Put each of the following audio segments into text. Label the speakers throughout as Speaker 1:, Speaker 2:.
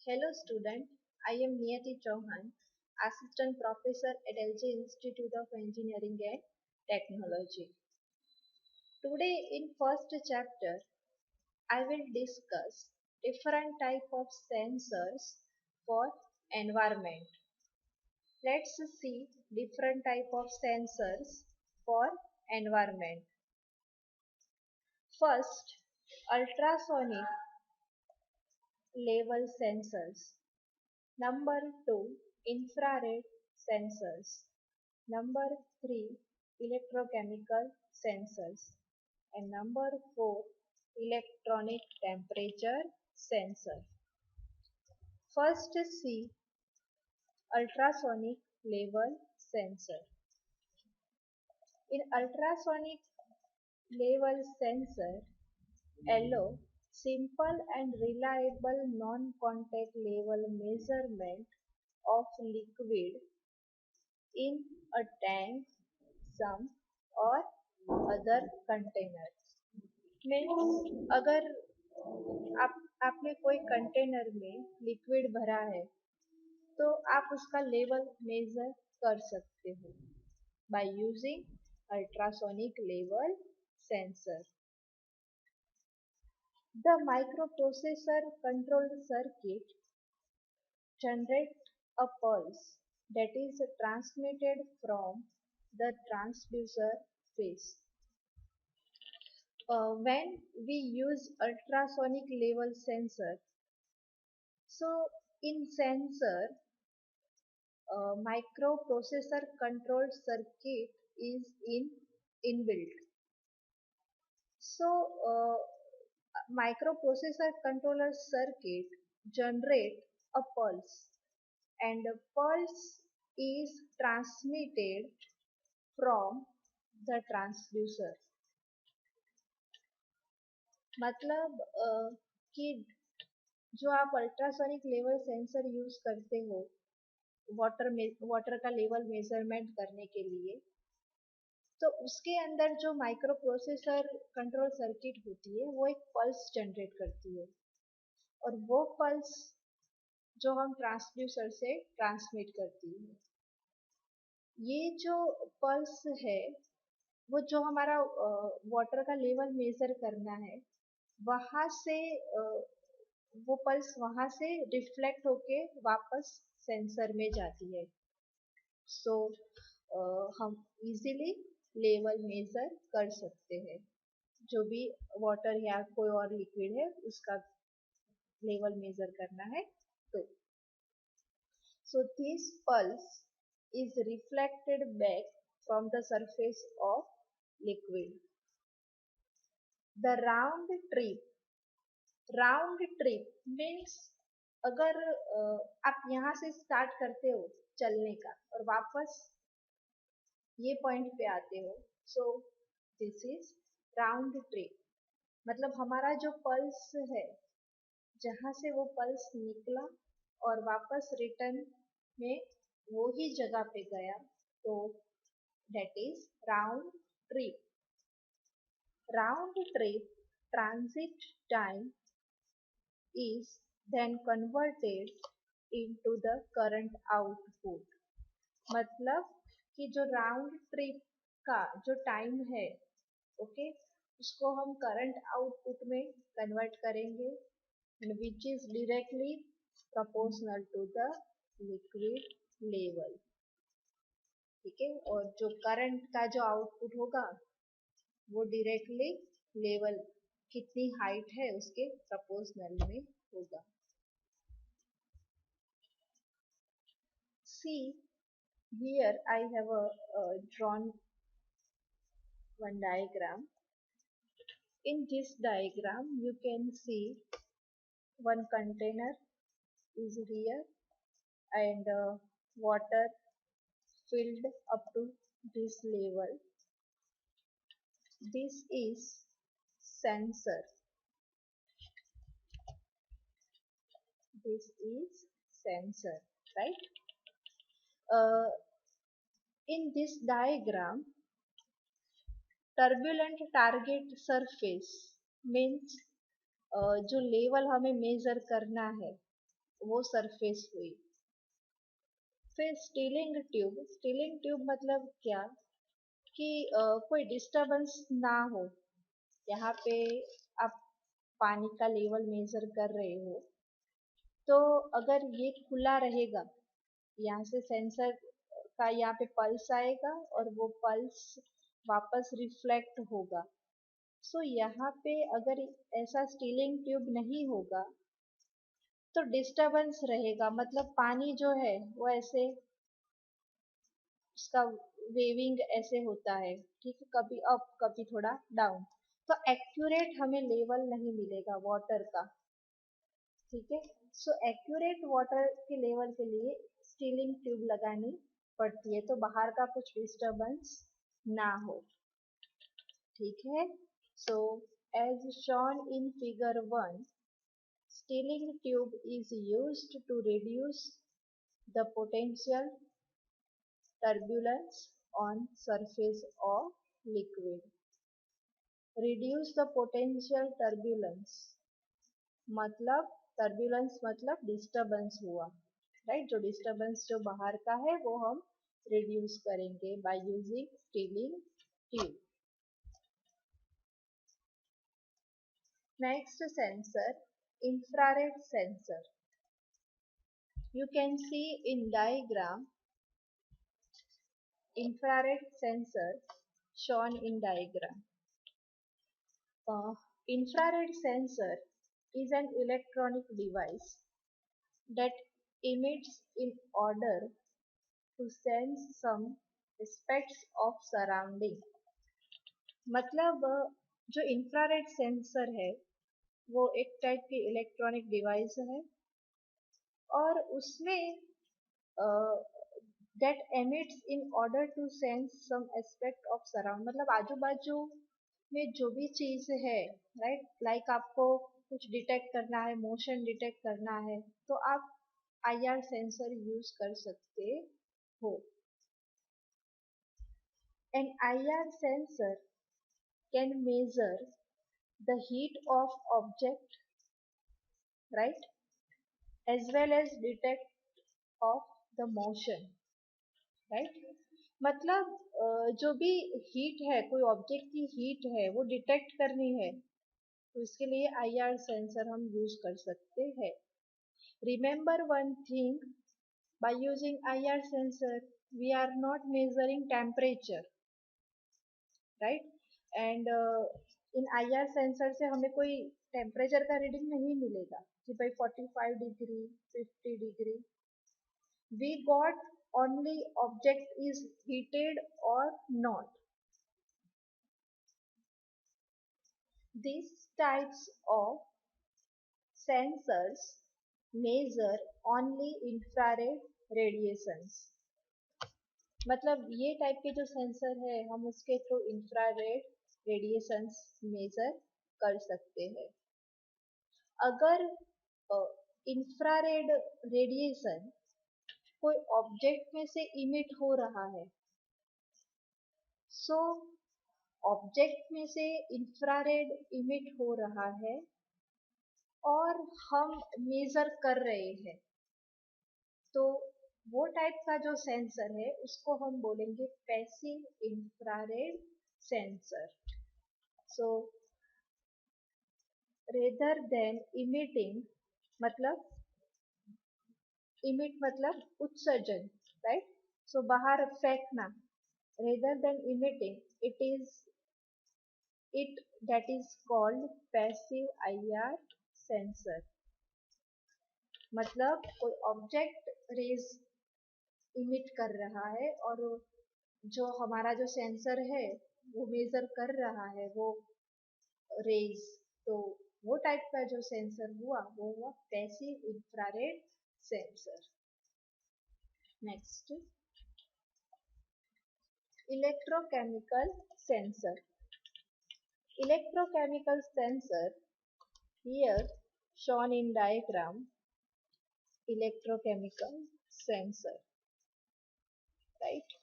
Speaker 1: Hello student, I am Niyati Chauhan, Assistant Professor at LG Institute of Engineering and Technology. Today in first chapter, I will discuss different type of sensors for environment. Let's see different type of sensors for environment. First, ultrasonic level sensors. Number 2, infrared sensors. Number 3, electrochemical sensors. And number 4, electronic temperature sensor. First see ultrasonic level sensor. In ultrasonic level sensor, allow simple and reliable non-contact level measurement of liquid in a tank, sump or other container. Means अगर आप आपने कोई container में liquid भरा है तो आप उसका लेवल मेजर कर सकते हो by using ultrasonic level sensor. The microprocessor controlled circuit generates a pulse that is transmitted from the transducer phase. When we use ultrasonic level sensor, so in sensor, microprocessor controlled circuit is inbuilt. So microprocessor controller circuit generate a pulse and the pulse is transmitted from the transducer. मतलब कि जो आप ultrasonic level sensor use करते हो water का level measurement करने के लिए, तो उसके अंदर जो माइक्रो प्रोसेसर कंट्रोल सर्किट होती है वो एक पल्स जनरेट करती है और वो पल्स जो हम ट्रांसड्यूसर से ट्रांसमिट करती है. ये जो पल्स है वो जो हमारा वाटर का लेवल मेजर करना है वहाँ से वो पल्स वहाँ से रिफ्लेक्ट होके वापस सेंसर में जाती है. सो हम इजीली लेवल मेजर कर सकते हैं जो भी वाटर या कोई और लिक्विड है उसका लेवल मेजर करना है तो. So this pulse is reflected back from the surface of liquid. The round trip means अगर आप यहाँ से स्टार्ट करते हो चलने का और वापस ये पॉइंट पे आते हो, so this is round trip. मतलब हमारा जो पल्स है जहाँ से वो पल्स निकला और वापस रिटर्न में वो ही जगह पे गया, तो that is round trip. Round trip transit time is then converted into the current output. मतलब कि जो राउंड ट्रिप का जो टाइम है, ओके, उसको हम करंट आउटपुट में कन्वर्ट करेंगे which is directly proportional to the liquid level. ठीक है, और जो करंट का जो आउटपुट होगा वो डायरेक्टली लेवल कितनी हाइट है उसके प्रोपोर्शनल में होगा. See, here I have drawn one diagram. In this diagram you can see one container is here and water filled up to this level. This is sensor. This is sensor, right? In this diagram, turbulent target surface means जो level हमें major करना है वो surface हुई। फिर stealing tube मतलब क्या कि कोई डिस्टरबेंस ना हो। यहाँ पे आप पानी का लेवल मेजर कर रहे हो, तो अगर ये खुला रहेगा, यहाँ से सेंसर का यहाँ पे पल्स आएगा और वो पल्स वापस रिफ्लेक्ट होगा। सो यहाँ पे अगर ऐसा स्टीलिंग ट्यूब नहीं होगा तो डिस्टरबेंस रहेगा, मतलब पानी जो है वो ऐसे उसका वेविंग ऐसे होता है, ठीक है, कभी अप कभी थोड़ा डाउन। तो एक्यूरेट हमें लेवल नहीं मिलेगा वाटर का, ठीक है। सो एक्यूरेट वाटर के लेवल के लिए स्टीलिंग ट्यूब लगानी पड़ती है, तो बाहर का कुछ डिस्टरबेंस ना हो, ठीक है। So as shown in figure 1, stilling tube is used to reduce the potential turbulence on surface of liquid. Reduce the potential turbulence मतलब turbulence मतलब disturbance हुआ, राइट। जो disturbance जो बाहर का है वो हम reduce करेंगे by using stirring tube. Next sensor, infrared sensor. You can see in diagram infrared sensor shown in diagram. Uh, Infrared sensor is an electronic device that emits in order to sense some aspects of surrounding. मतलब जो infrared sensor है वो एक type की electronic device है और उसमें that emits in order to sense some aspect of surround, मतलब आजू बाजू में जो भी चीज है, राइट, लाइक आपको कुछ डिटेक्ट करना है, मोशन डिटेक्ट करना है, तो आप आईआर सेंसर यूज कर सकते हो। An IR sensor can measure the heat of object, right, as well as detect of the motion, right. मतलब जो भी हीट है, कोई ऑब्जेक्ट की हीट है वो डिटेक्ट करनी है, तो इसके लिए आईआर सेंसर हम यूज कर सकते हैं। Remember one thing, by using IR sensor we are not measuring temperature, right. And in IR sensor से हमें कोई टेम्परेचर का रीडिंग नहीं मिलेगा कि भाई 45 degree 50 degree. We got only object is heated or not. These types of sensors measure only infrared radiations. मतलब ये टाइप के जो सेंसर है हम उसके थ्रू इंफ्रारेड रेडिएशंस मेजर कर सकते हैं। अगर इंफ्रारेड रेडिएशन कोई ऑब्जेक्ट में से इमिट हो रहा है, सो ऑब्जेक्ट में से इंफ्रारेड इमिट हो रहा है और हम मेजर कर रहे हैं, तो वो टाइप का जो सेंसर है उसको हम बोलेंगे पैसिव इंफ्रारेड सेंसर। सो रेदर देन इमिटिंग, मतलब इमिट मतलब उत्सर्जन, राइट, सो बाहर फेंकना, rather than emitting it that is called passive IR sensor। मतलब कोई ऑब्जेक्ट रेज इमिट कर रहा है और जो हमारा जो सेंसर है वो मेजर कर रहा है वो रेज, तो वो टाइप का जो सेंसर हुआ वो हुआ passive infrared sensor. Next, electrochemical sensor. Electrochemical sensor, here shown in diagram, electrochemical sensor, right.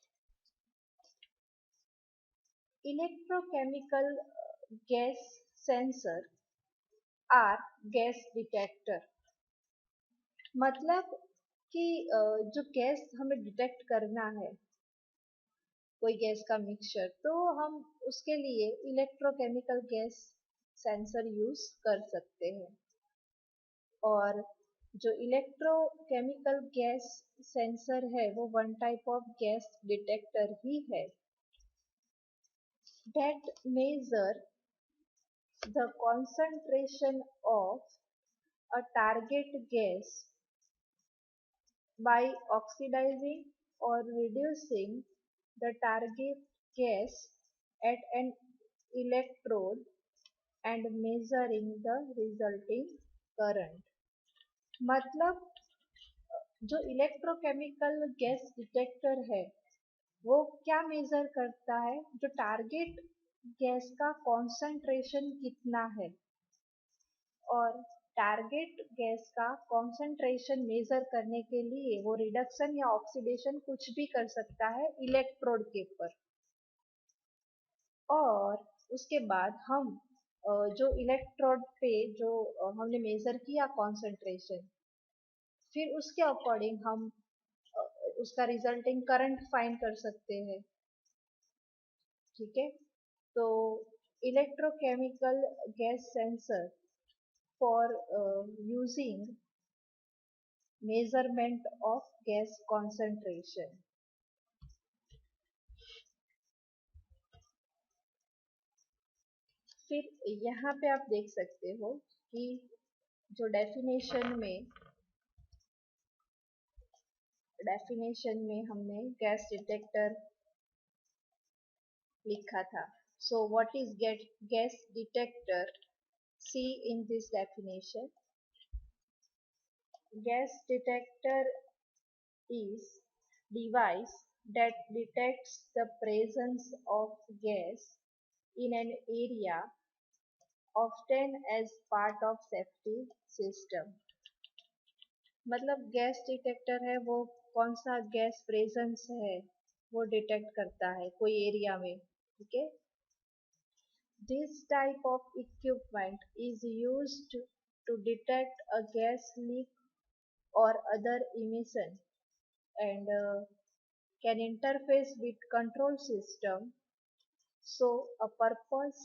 Speaker 1: Electrochemical gas sensor are gas detector, मतलब कि जो गैस हमें डिटेक्ट करना है, कोई गैस का मिक्सचर, तो हम उसके लिए इलेक्ट्रोकेमिकल गैस सेंसर यूज कर सकते हैं। और जो इलेक्ट्रोकेमिकल गैस सेंसर है वो one type of gas detector ही है that measure the concentration of a target gas by oxidizing or reducing the target gas at an electrode and measuring the resulting current. मतलब जो electrochemical gas detector है वो क्या major करता है, जो टारगेट गैस का कॉन्सेंट्रेशन कितना है, और टारगेट गैस का कॉन्सेंट्रेशन मेजर करने के लिए वो रिडक्शन या ऑक्सीडेशन कुछ भी कर सकता है इलेक्ट्रोड के ऊपर। और उसके बाद हम जो इलेक्ट्रोड पे जो हमने मेजर किया कॉन्सेंट्रेशन, फिर उसके अकॉर्डिंग हम अ, उसका रिजल्टिंग करंट फाइंड कर सकते हैं। ठीक है, तो electrochemical gas sensor for using measurement of gas concentration. फिर यहाँ पे आप देख सकते हो कि जो डेफिनेशन में हमने गैस डिटेक्टर लिखा था। So what is gas detector? See in this definition, gas detector is device that detects the presence of gas in an area, often as part of safety system। मतलब gas detector है वो कौन सा gas presence है वो detect करता है कोई एरिया में। ठीक है, this type of equipment is used to detect a gas leak or other emission and can interface with control system, so a purpose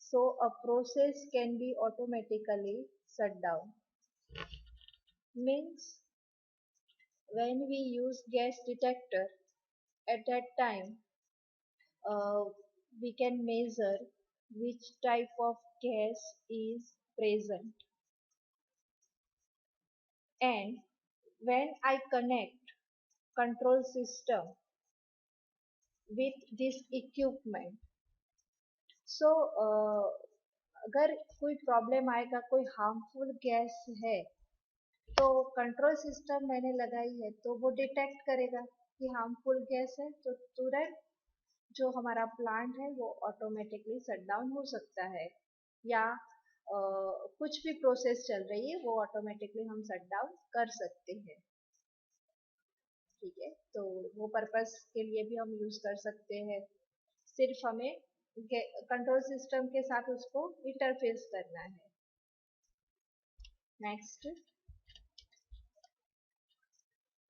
Speaker 1: so a process can be automatically shut down। Means when we use gas detector, at that time uh, we can measure which type of gas is present, and when I connect control system with this equipment, so अगर कोई problem आएगा, कोई harmful gas है, तो control system मैंने लगाई है तो वो डिटेक्ट करेगा कि हार्मफुल गैस है, तो तुरंत जो हमारा प्लांट है वो ऑटोमेटिकली शट डाउन हो सकता है, या कुछ भी प्रोसेस चल रही है वो ऑटोमेटिकली हम शट डाउन कर सकते हैं। ठीक है, तो वो पर्पस के लिए भी हम यूज कर सकते हैं, सिर्फ हमें कंट्रोल सिस्टम के साथ उसको इंटरफेस करना है। Next,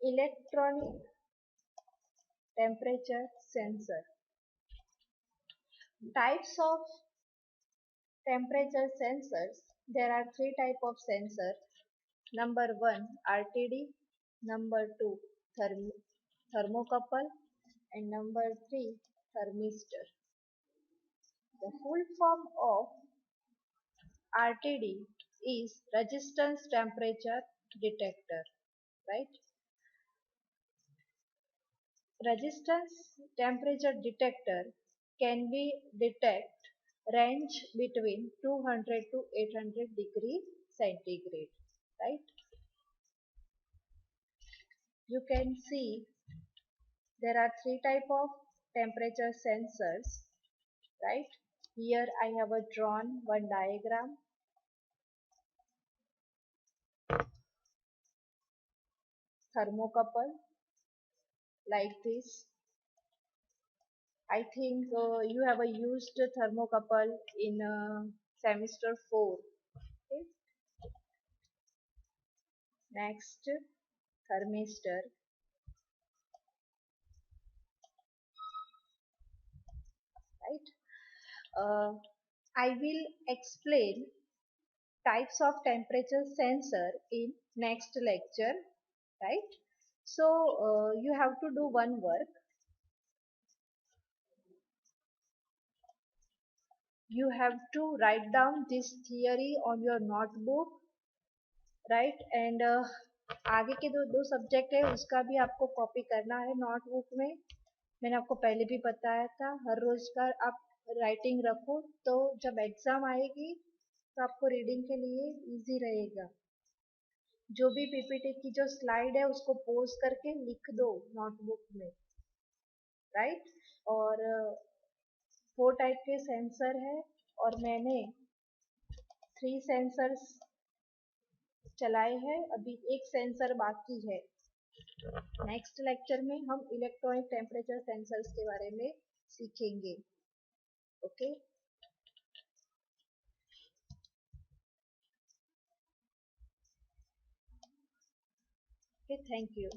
Speaker 1: electronic temperature sensor. Types of temperature sensors, there are three type of sensor. Number 1 RTD, number 2 thermocouple, and number 3 thermistor। The full form of RTD is resistance temperature detector, right? Resistance temperature detector can be detect range between 200 to 800 degree centigrade, right? You can see there are three type of temperature sensors, right? Here I have a drawn one diagram. Thermocouple like this. I think you have a used thermocouple in semester 4. Okay? Next, thermistor, right? I will explain types of temperature sensor in next lecture, right? So you have to do one work. You have to write down this theory on your notebook, right and आगे के दो दो subject है उसका भी आपको copy करना है नोटबुक में. मैंने आपको पहले भी बताया था हर रोज का आप राइटिंग रखो तो जब एग्जाम आएगी तो आपको रीडिंग के लिए इजी रहेगा. जो भी पीपीटी की जो स्लाइड है उसको पोज करके लिख दो नोटबुक में, राइट. और 4 टाइप के सेंसर है और मैंने 3 सेंसर्स चलाए हैं, अभी एक सेंसर बाकी है. नेक्स्ट लेक्चर में हम इलेक्ट्रॉनिक टेम्परेचर सेंसर्स के बारे में सीखेंगे. ओके. Thank you.